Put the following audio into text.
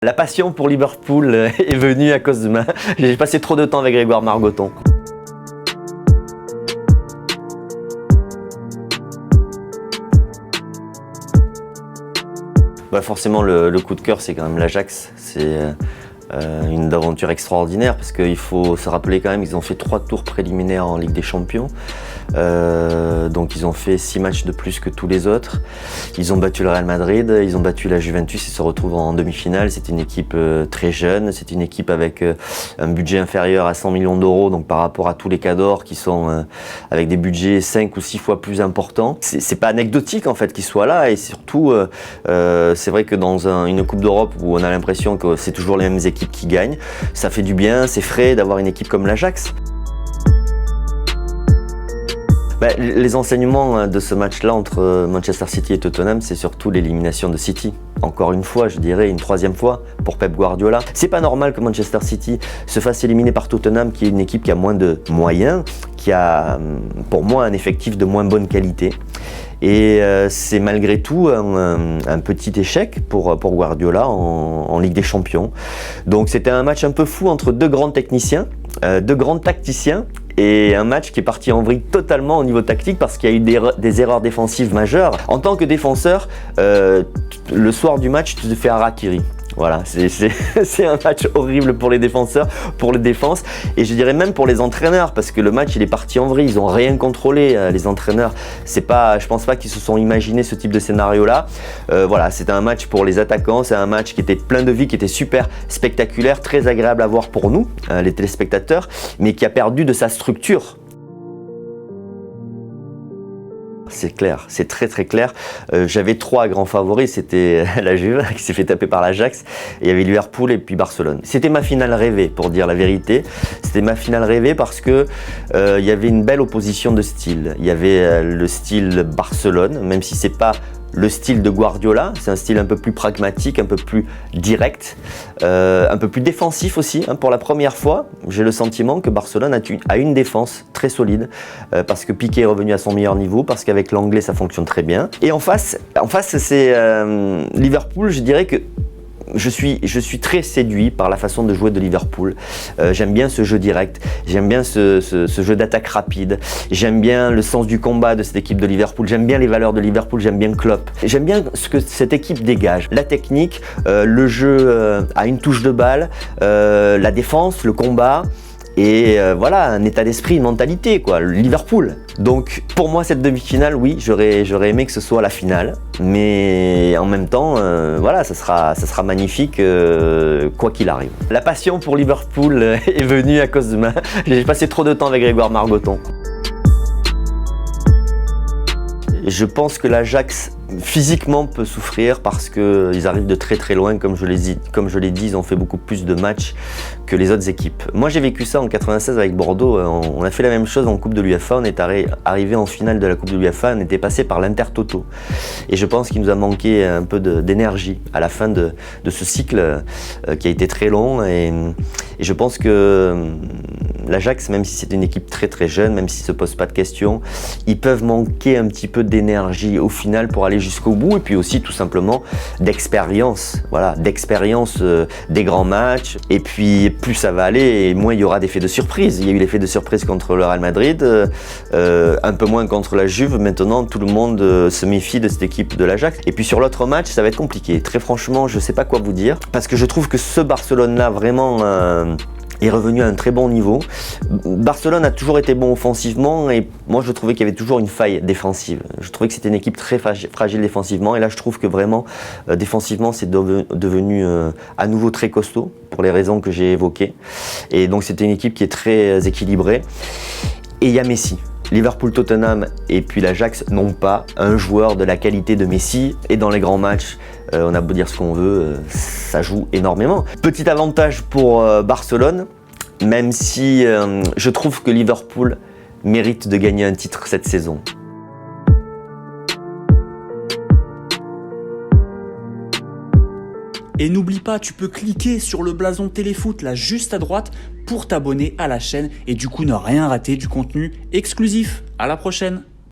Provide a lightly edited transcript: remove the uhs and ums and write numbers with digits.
La passion pour Liverpool est venue à cause de J'ai passé trop de temps avec Grégoire Margoton. Forcément, le coup de cœur, c'est quand même l'Ajax. C'est une aventure extraordinaire parce qu'il faut se rappeler quand même qu'ils ont fait 3 tours préliminaires en Ligue des Champions. Donc ils ont fait 6 matchs de plus que tous les autres. Ils ont battu le Real Madrid, ils ont battu la Juventus, ils se retrouvent en demi-finale. C'est une équipe très jeune, c'est une équipe avec un budget inférieur à 100 millions d'euros, donc par rapport à tous les cadors qui sont avec des budgets 5 ou 6 fois plus importants. C'est pas anecdotique en fait qu'ils soient là, et surtout c'est vrai que dans une Coupe d'Europe où on a l'impression que c'est toujours les mêmes équipes qui gagnent, ça fait du bien, c'est frais d'avoir une équipe comme l'Ajax. Les enseignements de ce match-là entre Manchester City et Tottenham, c'est surtout l'élimination de City. Encore une fois, je dirais une 3e fois pour Pep Guardiola. C'est pas normal que Manchester City se fasse éliminer par Tottenham, qui est une équipe qui a moins de moyens, qui a pour moi un effectif de moins bonne qualité. Et c'est malgré tout un petit échec pour Guardiola en Ligue des Champions. Donc c'était un match un peu fou entre 2 grands techniciens, 2 grands tacticiens, et un match qui est parti en vrille totalement au niveau tactique parce qu'il y a eu des erreurs défensives majeures. En tant que défenseur, le soir du match, tu te fais harakiri. Voilà, c'est un match horrible pour les défenseurs, pour les défenses, et je dirais même pour les entraîneurs, parce que le match il est parti en vrille, ils n'ont rien contrôlé, les entraîneurs. Je pense pas qu'ils se sont imaginés ce type de scénario-là. Voilà, c'était un match pour les attaquants, c'est un match qui était plein de vie, qui était super spectaculaire, très agréable à voir pour nous, les téléspectateurs, mais qui a perdu de sa structure. C'est clair, c'est très très clair. J'avais 3 grands favoris, c'était la Juve qui s'est fait taper par l'Ajax, et il y avait Liverpool et puis Barcelone. C'était ma finale rêvée, pour dire la vérité. C'était ma finale rêvée parce que il y avait une belle opposition de style. Il y avait le style Barcelone, même si c'est pas le style de Guardiola, c'est un style un peu plus pragmatique, un peu plus direct, un peu plus défensif aussi. Pour la première fois, j'ai le sentiment que Barcelone a une défense très solide, parce que Piqué est revenu à son meilleur niveau, parce qu'avec l'anglais ça fonctionne très bien. Et en face c'est Liverpool. Je dirais que je suis très séduit par la façon de jouer de Liverpool. J'aime bien ce jeu direct, j'aime bien ce jeu d'attaque rapide, j'aime bien le sens du combat de cette équipe de Liverpool, j'aime bien les valeurs de Liverpool, j'aime bien Klopp. J'aime bien ce que cette équipe dégage, la technique, le jeu à une touche de balle, la défense, le combat. Et voilà, un état d'esprit, une mentalité, quoi, Liverpool. Donc pour moi, cette demi-finale, oui, j'aurais aimé que ce soit la finale. Mais en même temps, voilà, ça sera magnifique quoi qu'il arrive. La passion pour Liverpool est venue à cause de J'ai passé trop de temps avec Grégoire Margoton. Je pense que l'Ajax physiquement peut souffrir parce qu'ils arrivent de très très loin, comme je l'ai dit, ils ont fait beaucoup plus de matchs que les autres équipes. Moi j'ai vécu ça en 96 avec Bordeaux, on a fait la même chose en Coupe de l'UEFA, on est arrivé en finale de la Coupe de l'UEFA, on était passé par l'Intertoto. Et je pense qu'il nous a manqué un peu d'énergie à la fin de ce cycle qui a été très long, et je pense que l'Ajax, même si c'est une équipe très très jeune, même s'ils ne se posent pas de questions, ils peuvent manquer un petit peu d'énergie au final pour aller jusqu'au bout, et puis aussi tout simplement d'expérience, voilà, d'expérience des grands matchs. Et puis plus ça va aller, et moins il y aura d'effets de surprise. Il y a eu l'effet de surprise contre le Real Madrid, un peu moins contre la Juve. Maintenant tout le monde se méfie de cette équipe de l'Ajax. Et puis sur l'autre match, ça va être compliqué. Très franchement, je ne sais pas quoi vous dire, parce que je trouve que ce Barcelone-là vraiment est revenu à un très bon niveau. Barcelone a toujours été bon offensivement, et moi je trouvais qu'il y avait toujours une faille défensive. Je trouvais que c'était une équipe très fragile défensivement, et là je trouve que vraiment défensivement c'est devenu à nouveau très costaud pour les raisons que j'ai évoquées. Et donc c'était une équipe qui est très équilibrée. Et il y a Messi. Liverpool, Tottenham et puis l'Ajax n'ont pas un joueur de la qualité de Messi, et dans les grands matchs, on a beau dire ce qu'on veut, ça joue énormément. Petit avantage pour Barcelone, même si je trouve que Liverpool mérite de gagner un titre cette saison. Et n'oublie pas, tu peux cliquer sur le blason Téléfoot là juste à droite pour t'abonner à la chaîne et du coup ne rien rater du contenu exclusif. À la prochaine!